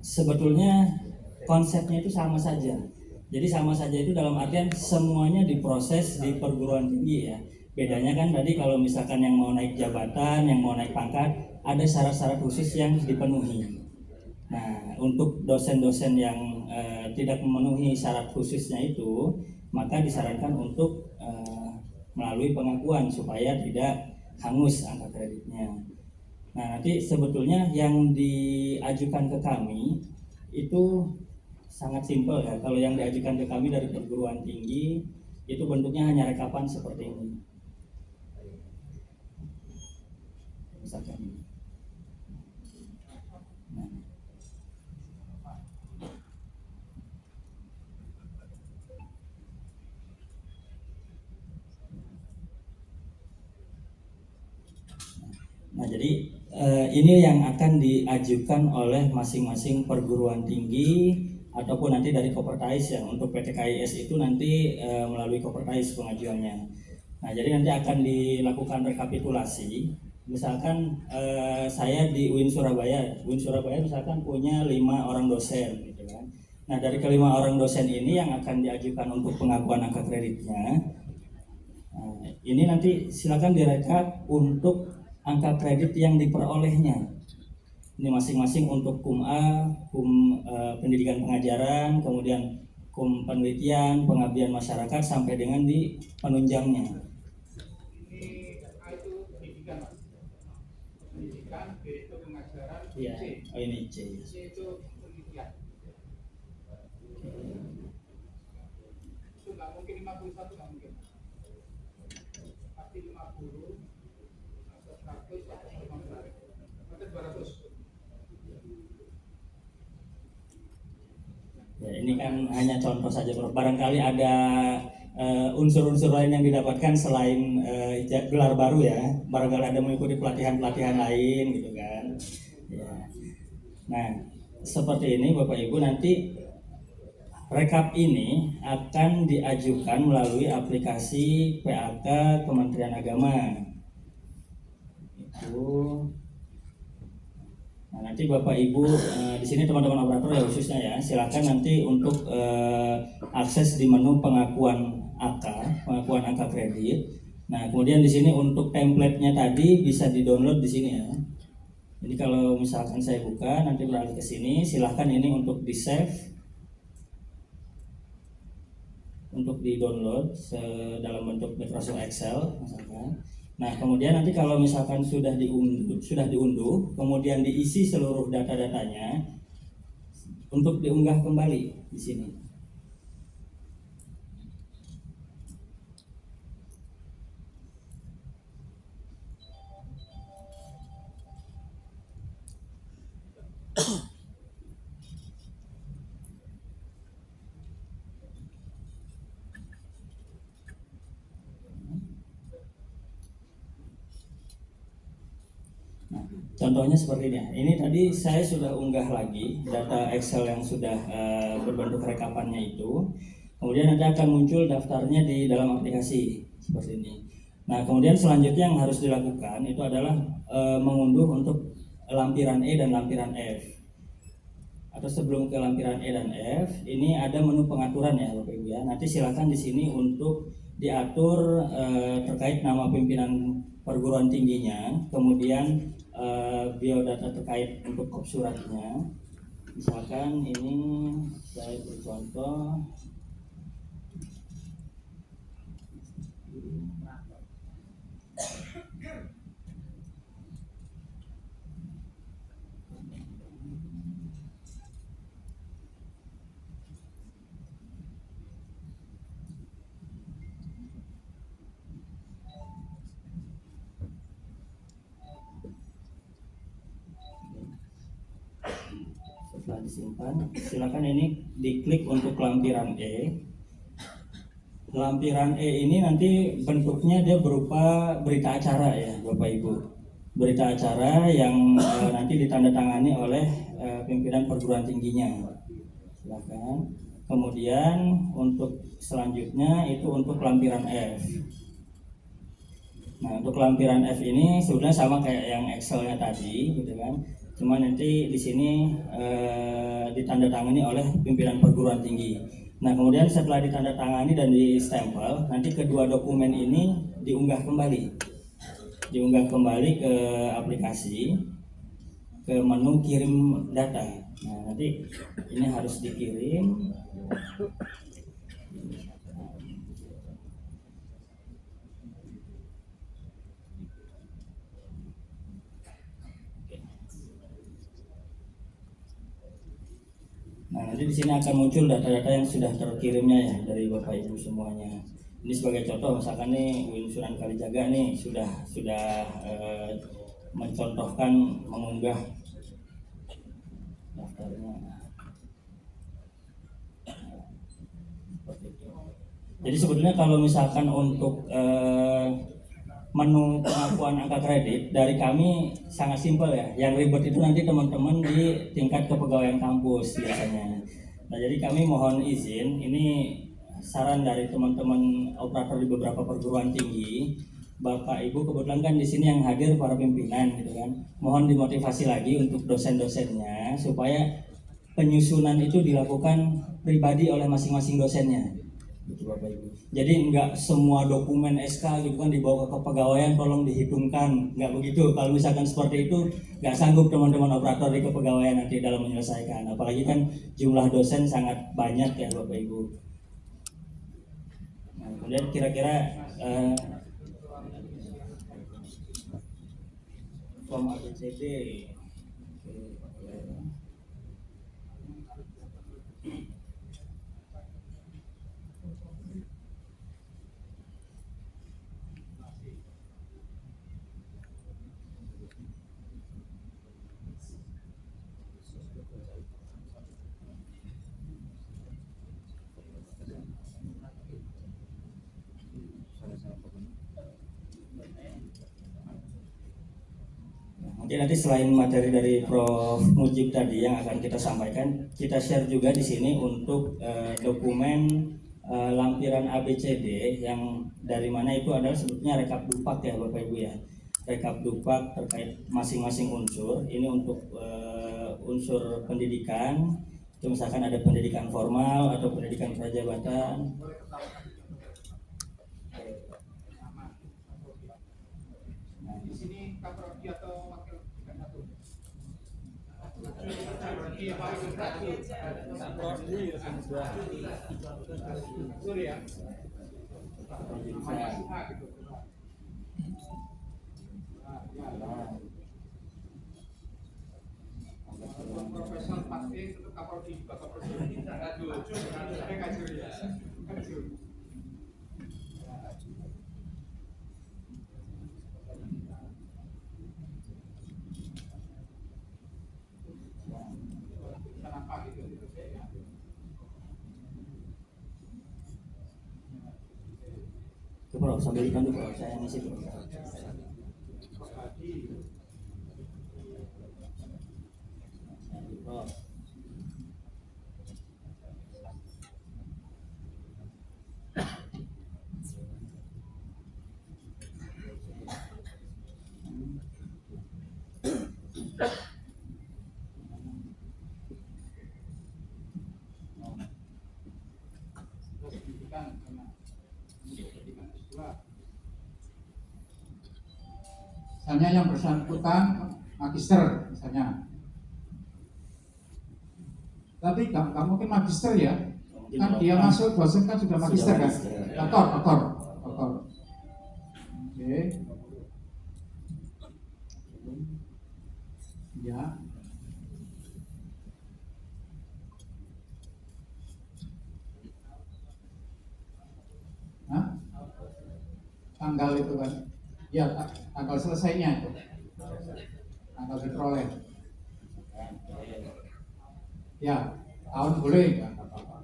sebetulnya konsepnya itu sama saja. Jadi sama saja itu dalam artian semuanya diproses di perguruan tinggi ya. Bedanya kan tadi kalau misalkan yang mau naik jabatan, yang mau naik pangkat, ada syarat-syarat khusus yang dipenuhi. Nah, untuk dosen-dosen yang tidak memenuhi syarat khususnya itu, maka disarankan untuk melalui pengakuan supaya tidak hangus angka kreditnya. Nah, nanti sebetulnya yang diajukan ke kami itu sangat simpel ya. Kalau yang diajukan ke kami dari perguruan tinggi itu bentuknya hanya rekapan seperti ini. Misalkan ini. Nah, jadi ini yang akan diajukan oleh masing-masing perguruan tinggi ataupun nanti dari Kopertais ya. Untuk PTKIS itu nanti melalui Kopertais pengajuannya. Nah, jadi nanti akan dilakukan rekapitulasi. Misalkan saya di UIN Surabaya misalkan punya 5 orang dosen gitu kan. Nah, dari kelima orang dosen ini yang akan diajukan untuk pengakuan angka kreditnya. Nah, ini nanti silakan direkap untuk angka kredit yang diperolehnya. Ini masing-masing untuk KUM A, KUM pendidikan pengajaran, kemudian KUM penelitian, pengabdian masyarakat sampai dengan di penunjangnya. Ini A itu pendidikan, Mas. Pendidikan, B itu pengajaran, Iya. C. Oh, ini C. C itu penelitian. Itu nggak mungkin 51, nggak mungkin. Pasti 50 atau 100 atau 50 atau 200. Ya, ini kan hanya contoh saja, Bro. Barangkali ada unsur-unsur lain yang didapatkan selain gelar baru ya. Barangkali ada mengikuti pelatihan-pelatihan lain gitu kan. Ya. Nah, seperti ini Bapak Ibu, nanti rekap ini akan diajukan melalui aplikasi PAK Kementerian Agama. Itu. Nah, nanti Bapak Ibu di sini teman-teman operator ya khususnya ya, silakan nanti untuk akses di menu pengakuan angka kredit. Nah, kemudian di sini untuk template-nya tadi bisa di-download di sini ya. Jadi kalau misalkan saya buka nanti beralih ke sini, silakan ini untuk di-save, untuk di-download dalam bentuk Microsoft Excel misalkan. Nah, kemudian nanti kalau misalkan sudah diunduh, kemudian diisi seluruh data-datanya untuk diunggah kembali di sini. Contohnya seperti ini ya. Ini tadi saya sudah unggah lagi data Excel yang sudah berbentuk rekapannya itu. Kemudian nanti akan muncul daftarnya di dalam aplikasi seperti ini. Nah, kemudian selanjutnya yang harus dilakukan itu adalah mengunduh untuk lampiran E dan lampiran F. Atau sebelum ke lampiran E dan F, ini ada menu pengaturan ya Bapak Ibu ya. Nanti silakan di sini untuk diatur terkait nama pimpinan perguruan tingginya, kemudian biodata terkait untuk kop suratnya. Misalkan ini saya bercontoh setelah disimpan, silakan ini diklik untuk lampiran E. Lampiran E ini nanti bentuknya dia berupa berita acara ya Bapak Ibu. Berita acara yang nanti ditandatangani oleh pimpinan perguruan tingginya. Silakan. Kemudian untuk selanjutnya itu untuk lampiran F. Nah, untuk lampiran F ini sebenarnya sama kayak yang Excel-nya tadi gitu kan. Cuma nanti di sini ditandatangani oleh pimpinan perguruan tinggi. Nah, kemudian setelah ditandatangani dan di stempel, nanti kedua dokumen ini diunggah kembali ke aplikasi, ke menu kirim data. Nah, nanti ini harus dikirim. Nah, nanti di sini akan muncul data-data yang sudah terkirimnya ya dari Bapak Ibu semuanya. Ini sebagai contoh, misalkan nih Win Sunan Kalijaga nih sudah mencontohkan mengunggah daftarnya. Jadi sebetulnya kalau misalkan untuk menu pengakuan angka kredit dari kami sangat simpel ya. Yang ribet itu nanti teman-teman di tingkat kepegawaian kampus biasanya. Nah, jadi kami mohon izin, ini saran dari teman-teman operator di beberapa perguruan tinggi. Bapak Ibu kebetulan kan di sini yang hadir para pimpinan gitu kan. Mohon dimotivasi lagi untuk dosen-dosennya supaya penyusunan itu dilakukan pribadi oleh masing-masing dosennya. Gitu Bapak Ibu. Jadi nggak semua dokumen SK gitu kan dibawa ke kepegawaian tolong dihitungkan, nggak begitu. Kalau misalkan seperti itu nggak sanggup teman-teman operator di kepegawaian nanti dalam menyelesaikan. Apalagi kan jumlah dosen sangat banyak ya Bapak Ibu. Nah, kemudian kira-kira form ABCD. Nanti selain materi dari Prof. Mujib tadi yang akan kita sampaikan, kita share juga di sini untuk dokumen lampiran ABCD yang dari mana itu adalah sebetulnya rekap dupak ya Bapak Ibu ya. Rekap dupak terkait masing-masing unsur. Ini untuk unsur pendidikan, itu misalkan ada pendidikan formal atau pendidikan prajabatan. Di sini kaprodi atau wakil satu. Sorry ya. Profesor pasti itu kaprodi Itu Prof, sambil dipandu Prof, saya ngisi Prof. Prof. Misalnya yang bersangkutan magister misalnya, tapi nggak mungkin magister ya, kan dia masuk dosen kan sudah magister kan, doktor. Oke, ya. Hah? Tanggal itu kan, ya tanggal selesainya itu, tanggal diperoleh. Ya, tahun boleh nggak apa-apa.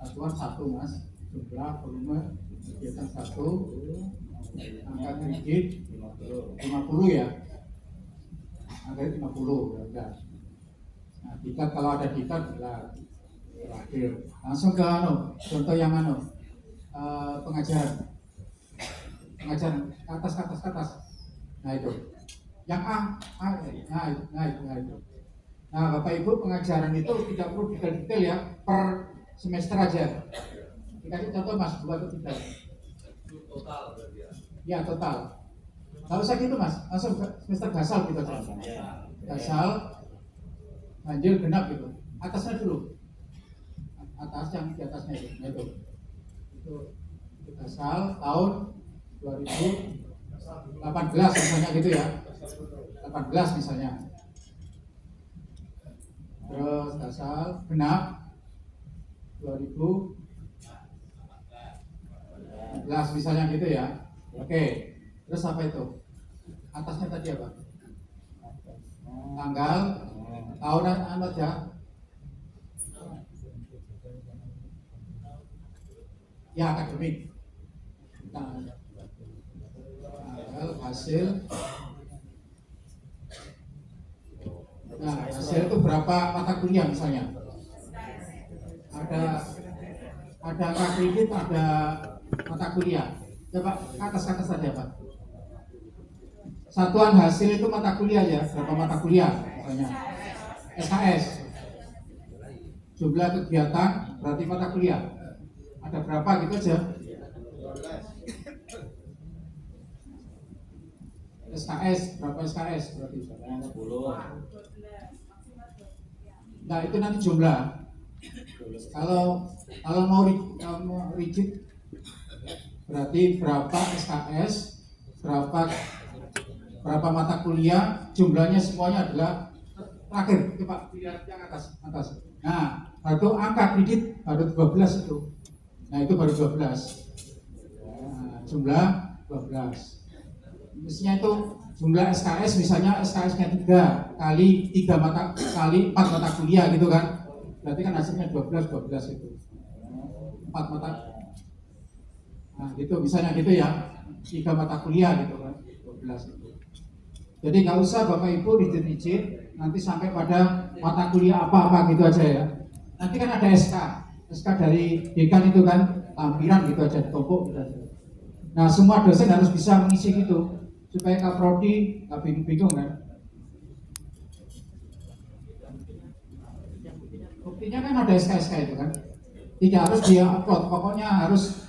Satuan satu mas, jumlah volume kegiatan satu, angka kredit 50 ya, angka 50 ya. Nah, dikat kalau ada dikat terakhir langsung ke contoh yang pengajaran. pengajaran ke atas. Nah itu. Yang nah itu. Nah Bapak Ibu, pengajaran itu tidak perlu detail-detail ya, per semester aja. Dikasih contoh Mas, 2 atau 3. Total berarti ya? Ya total. Gak usah gitu Mas, langsung semester gasal gitu aja. Gasal, ganjil, genap gitu. Atasnya dulu. Atas yang di atasnya itu. Nah, itu gasal tahun 2018 misalnya gitu ya. 18 misalnya. Terus gasal genap 2019 misalnya gitu ya. Oke. Terus apa itu? Atasnya tadi apa? Tanggal, tahun aja. Ya akademik. Tanggal, hasil. Nah, hasil itu berapa mata kuliah misalnya? Ada kredit, ada mata kuliah. Coba atas tadi apa? Satuan hasil itu mata kuliah ya, berapa mata kuliah misalnya? SKS. Jumlah kegiatan berarti mata kuliah. Ada berapa gitu aja? SKS, berapa SKS berarti? 10. Nah itu nanti jumlah. Kalau mau rigid berarti berapa SKS, berapa mata kuliah, jumlahnya semuanya adalah terakhir. Coba lihat yang atas. Nah, baru angka kredit baru 12 itu. Nah, itu baru 12. Nah, jumlah 12. Mestinya itu jumlah SKS misalnya SKS-nya 3 kali 4 mata kuliah gitu kan. Berarti kan hasilnya 12 itu. 4 mata. Nah, gitu misalnya gitu ya. 3 mata kuliah gitu kan. 12 itu. Jadi nggak usah Bapak Ibu rigid nanti sampai pada mata kuliah apa-apa gitu aja ya. Nanti kan ada SK dari dekan itu kan, lampiran gitu aja ditumpuk gitu aja. Nah semua dosen harus bisa mengisi gitu supaya Kaprodi nggak bingung-bingung kan. Buktinya kan ada SK itu kan, tidak harus dia upload, pokoknya harus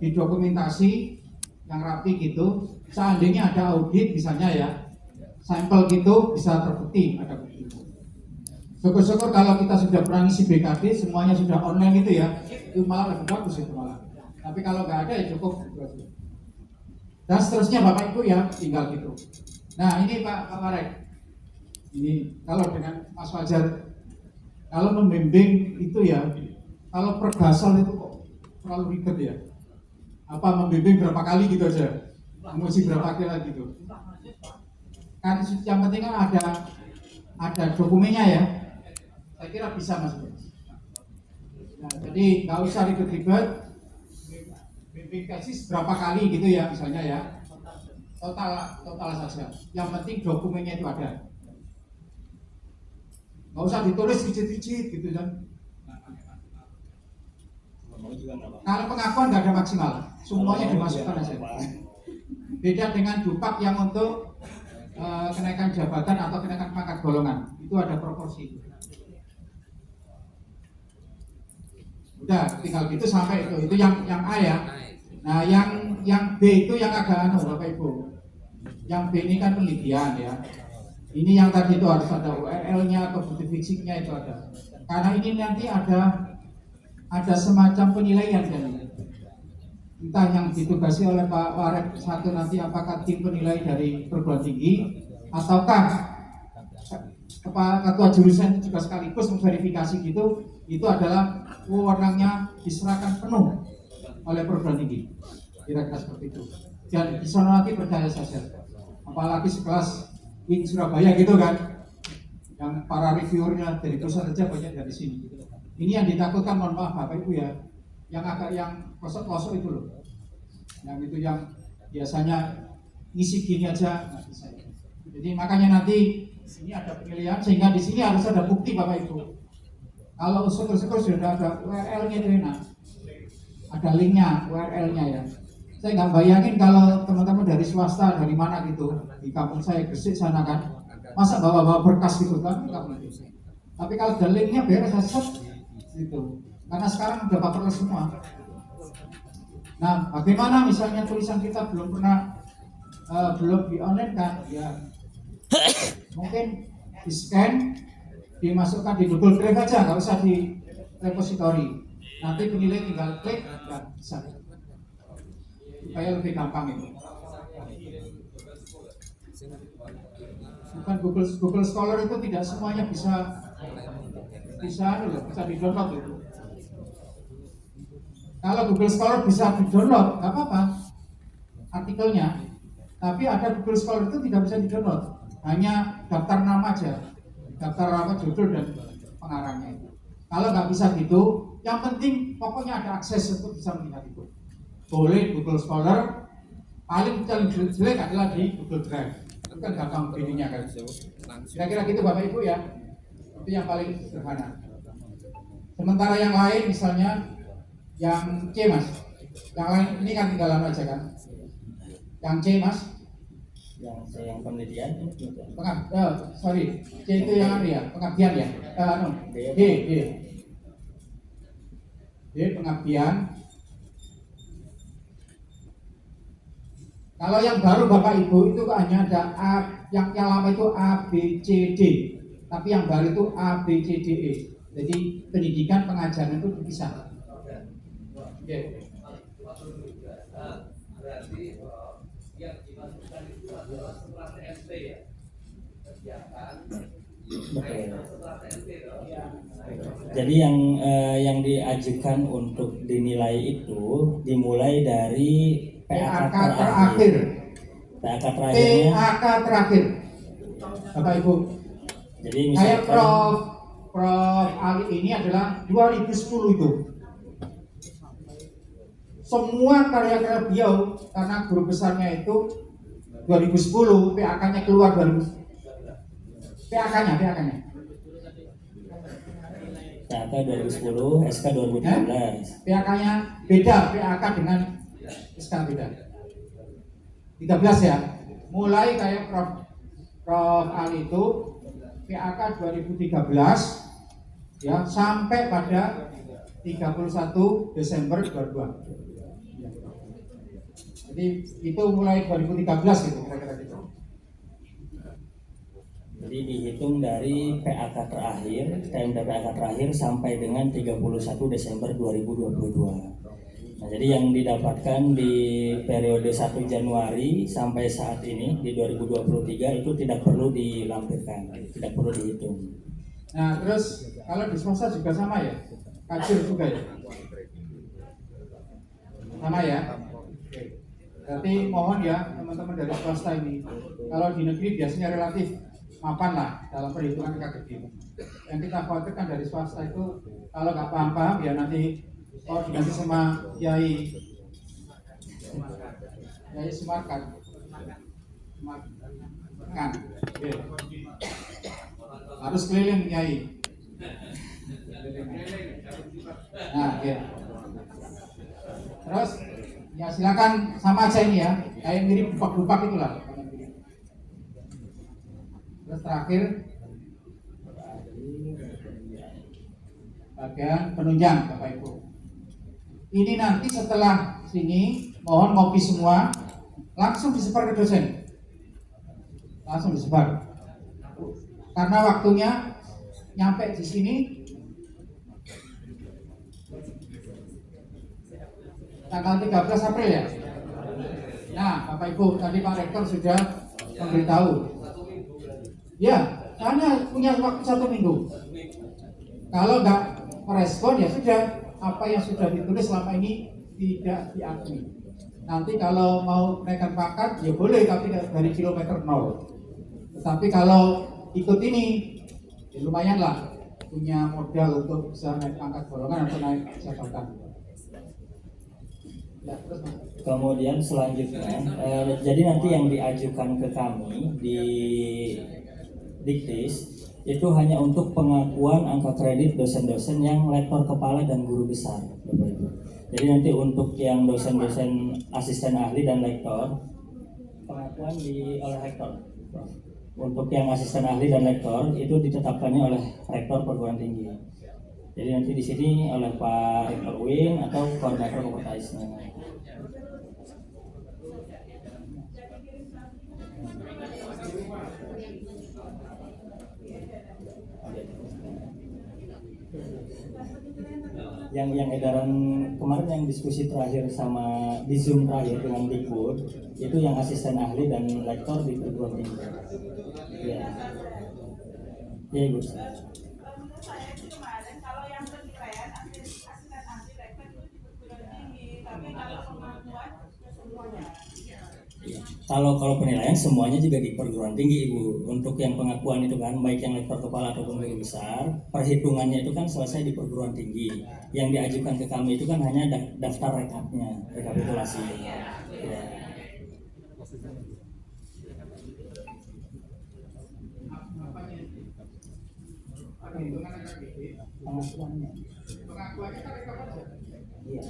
didokumentasi yang rapi gitu. Seandainya ada audit misalnya ya, sampel gitu bisa terbukti ada bukti. Syukur-syukur kalau kita sudah pernah ngisi BKD semuanya sudah online gitu ya, itu malah lebih bagus itu malah. Tapi kalau nggak ada ya cukup. Dan seterusnya Bapak Ibu ya tinggal gitu. Nah ini Pak Marek, ini kalau dengan Mas Fajar, kalau membimbing itu ya, kalau pergasal itu kok terlalu ribet ya. Apa membimbing berapa kali gitu aja, menguji berapa kali gitu. Kan yang penting kan ada dokumennya ya. Saya kira bisa Mas. Nah, jadi nggak usah ribet-ribet. Bimbing tesis berapa kali gitu ya misalnya ya. Total saja. Yang penting dokumennya itu ada. Nggak usah ditulis rigid-rigid gitu kan. Kalau pengakuan nggak ada maksimal, semuanya dimasukkan aja. Beda dengan dupak yang untuk kenaikan jabatan atau kenaikan pangkat golongan, itu ada proporsi. Udah tinggal gitu sampai itu yang A ya. Nah yang B itu yang agak Bapak Ibu. Yang B ini kan penelitian ya. Ini yang tadi itu harus ada URL-nya atau bukti fisiknya itu ada. Karena ini nanti ada semacam penilaian kan. Entah yang ditugasi oleh Pak Warek satu nanti apakah tim penilai dari perguruan tinggi ataukah ketua jurusan juga sekaligus memverifikasi gitu, itu adalah wewenangnya diserahkan penuh oleh perguruan tinggi. Kira-kira seperti itu. Dan di sana nanti percaya saja. Apalagi sekelas Wing Surabaya gitu kan, yang para reviewernya dari pusat saja banyak dari sini. Ini yang ditakutkan, mohon maaf Bapak Ibu ya, yang agak yang kosong-kosong itu loh, yang itu yang biasanya ngisi gini aja nggak bisa. Jadi makanya nanti ini ada penilaian sehingga di sini harus ada bukti Bapak Ibu. Kalau syukur-syukur sudah ada URL-nya itu enak, ada linknya URL-nya ya. Saya nggak bayangin kalau teman-teman dari swasta dari mana gitu di kampung saya Gresik sana kan, masa bawa-bawa berkas gitu kan, nggak mungkin. Tapi kalau ada linknya beres set gitu, karena sekarang udah paperless semua. Nah, bagaimana misalnya tulisan kita belum pernah belum di online kan, ya mungkin di scan, dimasukkan di Google Drive aja, nggak usah di repository. Nanti penilai tinggal klik, dan bisa. Supaya lebih gampang itu. Bukan Google Scholar itu tidak semuanya bisa di download itu. Kalau Google Scholar bisa di download, nggak apa-apa artikelnya. Tapi ada Google Scholar itu tidak bisa di download, hanya daftar nama aja, daftar apa judul dan pengarangnya itu. Kalau nggak bisa gitu, yang penting pokoknya ada akses untuk bisa melihat itu. Boleh Google Scholar, paling jelek adalah di Google Drive. Itu kan gampang bikinnya kan. Kira-kira gitu Bapak Ibu ya. Itu yang paling sederhana. Sementara yang lain misalnya yang C Mas. Yang lain ini kan tinggalan aja kan. Yang C Mas. Yang penelitian sorry, C itu yang ya, pengabdian ya. D pengabdian. Kalau yang baru Bapak Ibu itu hanya ada A, yang lama itu A, B, C, D. Tapi yang baru itu A, B, C, D, E. Jadi pendidikan pengajaran itu dipisah. Oke. Jadi yang diajukan untuk dinilai itu dimulai dari PAK terakhir. PAK terakhir. Bapak Ibu. Jadi saya misalkan Prof Ali ini adalah 2010 itu. Semua karya-karya beliau karena guru besarnya itu 2010, PAK-nya keluar 2000. PAK-nya. PAK 2010, SK 2013. PAK-nya beda, PAK dengan SK beda. 13 ya. Mulai kayak Prof Ali itu PAK 2013 ya sampai pada 31 Desember 2002. Jadi itu mulai 2013 gitu kira-kira gitu. Jadi dihitung dari PAK terakhir, TMP PAK terakhir sampai dengan 31 Desember 2022. Nah, jadi yang didapatkan di periode 1 Januari sampai saat ini di 2023 itu tidak perlu dilampirkan, tidak perlu dihitung. Nah, terus kalau di swasta juga sama ya? Kacir juga ya? Sama ya? Oke. Berarti mohon ya teman-teman dari swasta ini, kalau di negeri biasanya relatif mapan lah dalam perhitungan KGD. Yang kita khawatirkan dari swasta itu kalau nggak paham-paham ya nanti koordinasi sama Kiai Semarkan. Harus keliling Kiai. Nah, ya. Terus ya silakan sama aja ini ya, kayak mirip dupak-dupak itulah. Terus terakhir bagian penunjang Bapak Ibu. Ini nanti setelah sini mohon ngopi semua, langsung disebar ke dosen. Langsung disebar. Karena waktunya nyampe di sini tanggal 13 April ya. Nah, Bapak Ibu, tadi Pak Rektor sudah memberitahu. Ya, karena punya waktu 1 minggu. Kalau nggak merespon ya sudah, apa yang sudah ditulis selama ini tidak diakui. Nanti kalau mau naikkan pangkat ya boleh, tapi dari kilometer 0. Tetapi kalau ikut ini ya lumayan lah, punya modal untuk bisa naik pangkat golongan atau naik jabatan. Ya, terus, kemudian selanjutnya, jadi nanti yang diajukan ke kami di Diktis itu hanya untuk pengakuan angka kredit dosen-dosen yang lektor kepala dan guru besar, Bapak Ibu. Jadi nanti untuk yang dosen-dosen asisten ahli dan lektor, pengakuan oleh rektor. Untuk yang asisten ahli dan lektor itu ditetapkannya oleh rektor perguruan tinggi. Jadi nanti di sini oleh Pak Rektor UIN atau koordinator kompetensinya. Yang edaran kemarin yang diskusi terakhir sama di Zoom terakhir dengan Dikbud itu yang asisten ahli dan lektor di perguruan tinggi. Ya. Ya Ibu. Menurut saya itu kemarin kalau yang penilaian asisten ahli rektor itu di perguruan tinggi, tapi kalau pengakuan semuanya. Kalau penilaian semuanya juga di perguruan tinggi Ibu. Untuk yang pengakuan itu kan baik yang lektor kepala ataupun guru besar, perhitungannya itu kan selesai di perguruan tinggi. Yang diajukan ke kami itu kan hanya daftar rekapnya, rekapitulasi. Ya. Pengakuannya. Pengakuannya kan rekap aja. Iya.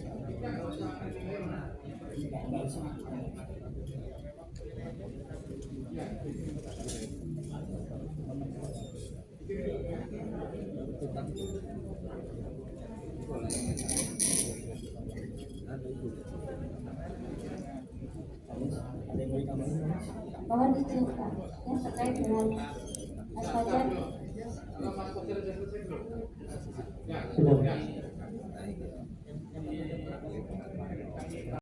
Enggak usah. Mohon diceritakan yang terkait dengan Mas Fajar. Sudah.